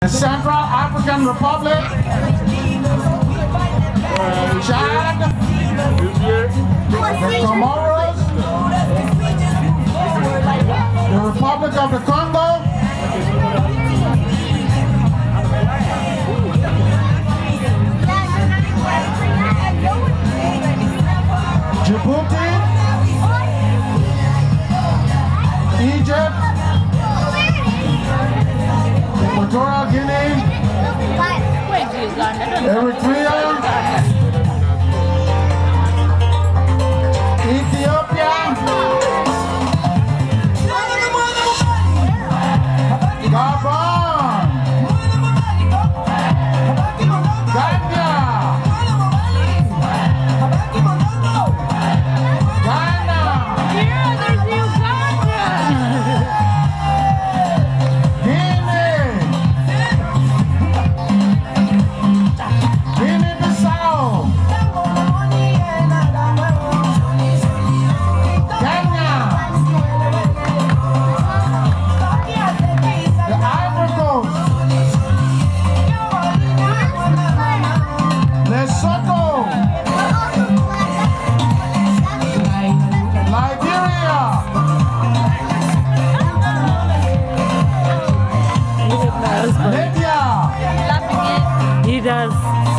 Central African Republic, Chad, the Comoros, the Republic of the Congo, Djibouti, Egypt, Equatorial Guinea, Eritrea, Ethiopia, Gabon, Gambia, Ghana, Guinea-Bissau, Kenya, the Ivory Coast, Lesotho, Liberia, Libya, He does.